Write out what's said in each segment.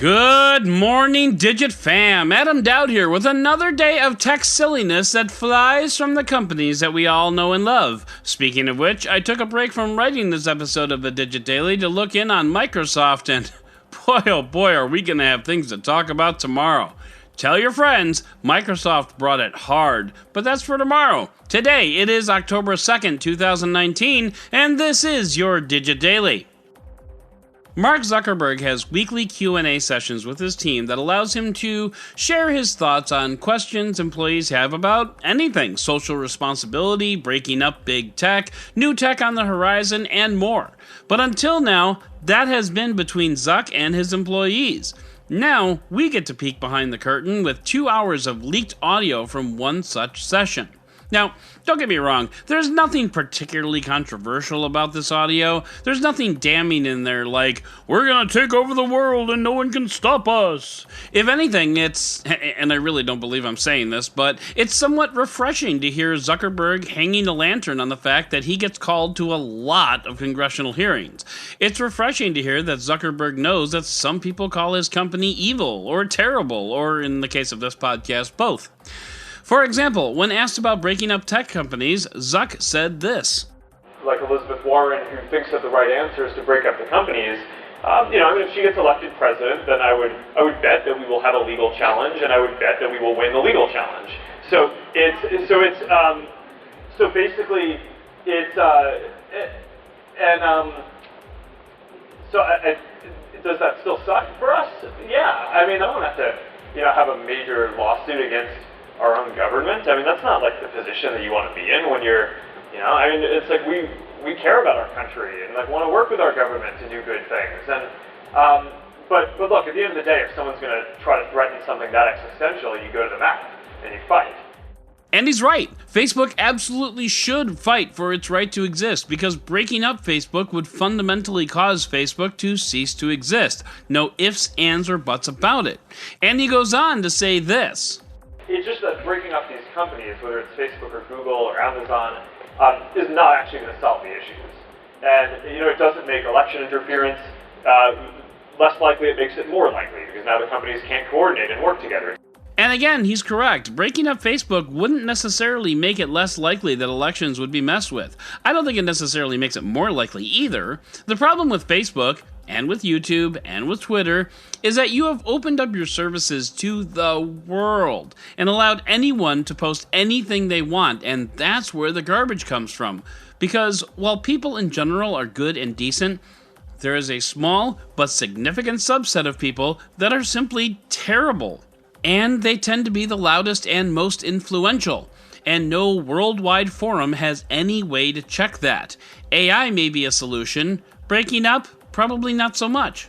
Good morning, Digit fam. Adam Dowd here with another day of tech silliness that flies from the companies that we all know and love. Speaking of which, I took a break from writing this episode of the Digit Daily to look in on Microsoft, and boy oh boy are we going to have things to talk about tomorrow. Tell your friends, Microsoft brought it hard, but that's for tomorrow. Today, it is October 2nd, 2019, and this is your Digit Daily. Mark Zuckerberg has weekly Q&A sessions with his team that allows him to share his thoughts on questions employees have about anything, social responsibility, breaking up big tech, new tech on the horizon, and more. But until now, that has been between Zuck and his employees. Now, we get to peek behind the curtain with 2 hours of leaked audio from one such session. Now, don't get me wrong, there's nothing particularly controversial about this audio. There's nothing damning in there like, we're gonna take over the world and no one can stop us. If anything, it's, and I really don't believe I'm saying this, but it's somewhat refreshing to hear Zuckerberg hanging a lantern on the fact that he gets called to a lot of congressional hearings. It's refreshing to hear that Zuckerberg knows that some people call his company evil or terrible, or in the case of this podcast, both. For example, when asked about breaking up tech companies, Zuck said this. Like Elizabeth Warren, who thinks that the right answer is to break up the companies, if she gets elected president, then I would bet that we will have a legal challenge, and I would bet that we will win the legal challenge. So does that still suck for us? Yeah, I don't have to, have a major lawsuit against our own government. That's not like the position that you want to be in when you're, it's like we care about our country and want to work with our government to do good things. And but look, at the end of the day, if someone's going to try to threaten something that existential, you go to the mat and you fight. And he's right. Facebook absolutely should fight for its right to exist, because breaking up Facebook would fundamentally cause Facebook to cease to exist. No ifs, ands, or buts about it. And he goes on to say this. It's just that breaking up these companies, whether it's Facebook or Google or Amazon, is not actually going to solve the issues. And, it doesn't make election interference less likely, it makes it more likely, because now the companies can't coordinate and work together. And again, he's correct. Breaking up Facebook wouldn't necessarily make it less likely that elections would be messed with. I don't think it necessarily makes it more likely either. The problem with Facebook, and with YouTube, and with Twitter, is that you have opened up your services to the world and allowed anyone to post anything they want, and that's where the garbage comes from. Because while people in general are good and decent, there is a small but significant subset of people that are simply terrible. And they tend to be the loudest and most influential. And no worldwide forum has any way to check that. AI may be a solution. Breaking up, probably not so much.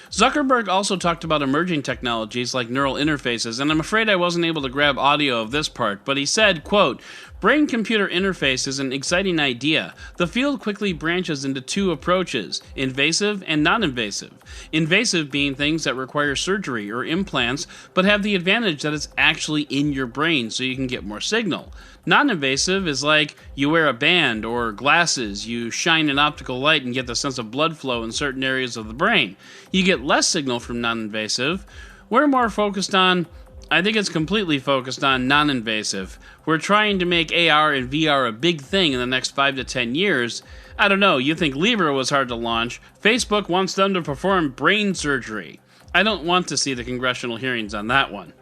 Zuckerberg also talked about emerging technologies like neural interfaces, and I'm afraid I wasn't able to grab audio of this part, but he said, quote, "Brain-computer interface is an exciting idea. The field quickly branches into two approaches, invasive and non-invasive. Invasive being things that require surgery or implants, but have the advantage that it's actually in your brain so you can get more signal. Non-invasive is like you wear a band or glasses, you shine an optical light and get the sense of blood flow in certain areas of the brain. You get less signal from non-invasive. We're more focused on, I think it's completely focused on non-invasive. We're trying to make AR and VR a big thing in the next 5 to 10 years. I don't know, you think Libra was hard to launch. Facebook wants them to perform brain surgery. I don't want to see the congressional hearings on that one."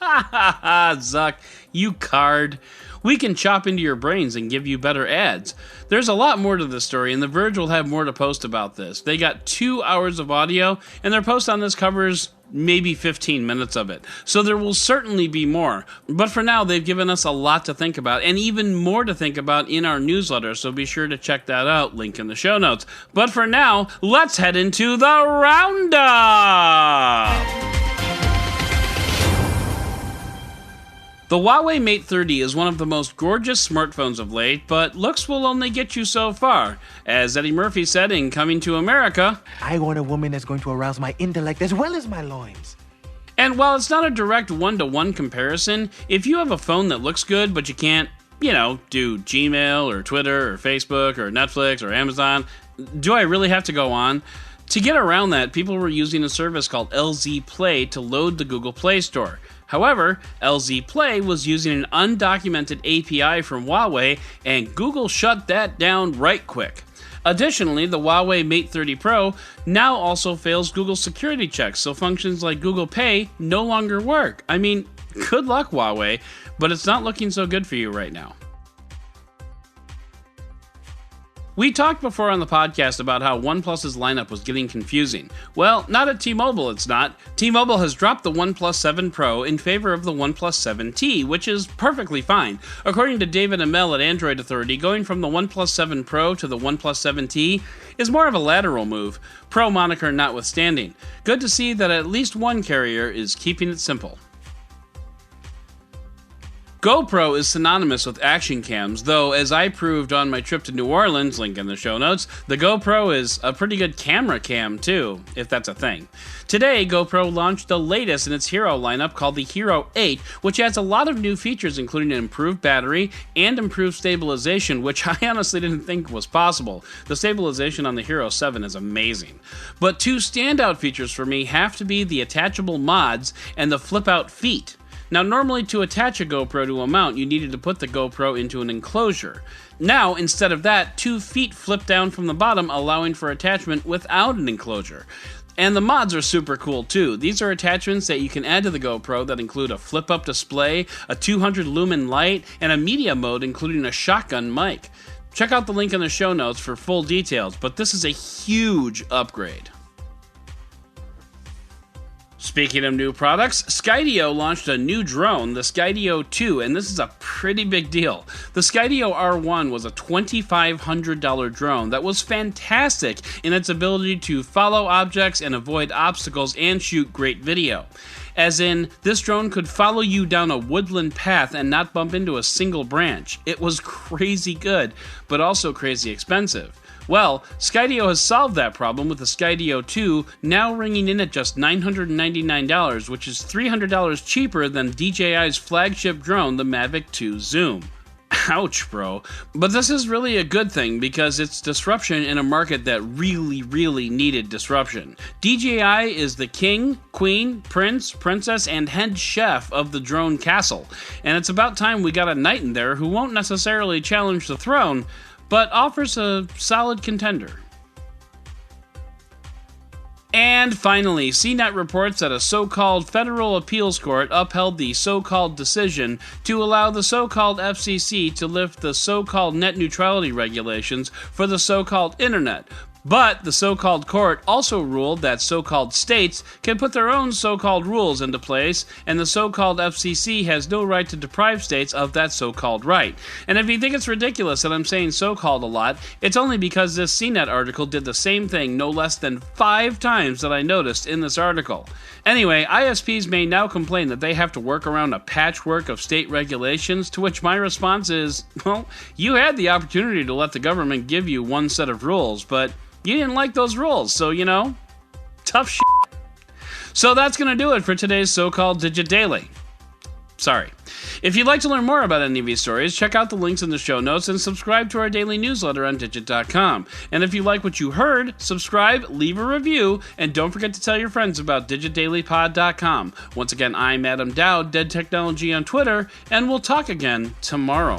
Ha ha ha, Zuck, you card. We can chop into your brains and give you better ads. There's a lot more to this story, and The Verge will have more to post about this. They got 2 hours of audio, and their post on this covers maybe 15 minutes of it. So there will certainly be more. But for now, they've given us a lot to think about, and even more to think about in our newsletter, so be sure to check that out, link in the show notes. But for now, let's head into the Roundup! The Huawei Mate 30 is one of the most gorgeous smartphones of late, but looks will only get you so far. As Eddie Murphy said in Coming to America, "I want a woman that's going to arouse my intellect as well as my loins." And while it's not a direct one-to-one comparison, if you have a phone that looks good but you can't, do Gmail or Twitter or Facebook or Netflix or Amazon, do I really have to go on? To get around that, people were using a service called LZ Play to load the Google Play Store. However, LZ Play was using an undocumented API from Huawei, and Google shut that down right quick. Additionally, the Huawei Mate 30 Pro now also fails Google security checks, so functions like Google Pay no longer work. I mean, good luck, Huawei, but it's not looking so good for you right now. We talked before on the podcast about how OnePlus's lineup was getting confusing. Well, not at T-Mobile, it's not. T-Mobile has dropped the OnePlus 7 Pro in favor of the OnePlus 7T, which is perfectly fine. According to David Amell at Android Authority, going from the OnePlus 7 Pro to the OnePlus 7T is more of a lateral move, Pro moniker notwithstanding. Good to see that at least one carrier is keeping it simple. GoPro is synonymous with action cams, though as I proved on my trip to New Orleans, link in the show notes, the GoPro is a pretty good camera cam too, if that's a thing. Today, GoPro launched the latest in its Hero lineup called the Hero 8, which adds a lot of new features including an improved battery and improved stabilization, which I honestly didn't think was possible. The stabilization on the Hero 7 is amazing. But two standout features for me have to be the attachable mods and the flip-out feet. Now, normally to attach a GoPro to a mount, you needed to put the GoPro into an enclosure. Now, instead of that, 2 feet flip down from the bottom, allowing for attachment without an enclosure. And the mods are super cool too. These are attachments that you can add to the GoPro that include a flip-up display, a 200 lumen light, and a media mode including a shotgun mic. Check out the link in the show notes for full details, but this is a huge upgrade. Speaking of new products, Skydio launched a new drone, the Skydio 2, and this is a pretty big deal. The Skydio R1 was a $2,500 drone that was fantastic in its ability to follow objects and avoid obstacles and shoot great video. As in, this drone could follow you down a woodland path and not bump into a single branch. It was crazy good, but also crazy expensive. Well, Skydio has solved that problem with the Skydio 2 now ringing in at just $999, which is $300 cheaper than DJI's flagship drone, the Mavic 2 Zoom. Ouch, bro. But this is really a good thing because it's disruption in a market that really needed disruption. DJI is the king, queen, prince, princess, and head chef of the drone castle, and it's about time we got a knight in there who won't necessarily challenge the throne, but offers a solid contender. And finally, CNET reports that a so-called federal appeals court upheld the so-called decision to allow the so-called FCC to lift the so-called net neutrality regulations for the so-called internet. But the so-called court also ruled that so-called states can put their own so-called rules into place, and the so-called FCC has no right to deprive states of that so-called right. And if you think it's ridiculous that I'm saying so-called a lot, it's only because this CNET article did the same thing no less than 5 times that I noticed in this article. Anyway, ISPs may now complain that they have to work around a patchwork of state regulations, to which my response is, well, you had the opportunity to let the government give you one set of rules, but you didn't like those rules, so, tough shit. So that's going to do it for today's so-called Digit Daily. Sorry. If you'd like to learn more about any of these stories, check out the links in the show notes and subscribe to our daily newsletter on Digit.com. And if you like what you heard, subscribe, leave a review, and don't forget to tell your friends about DigitDailyPod.com. Once again, I'm Adam Dowd, Dead Technology on Twitter, and we'll talk again tomorrow.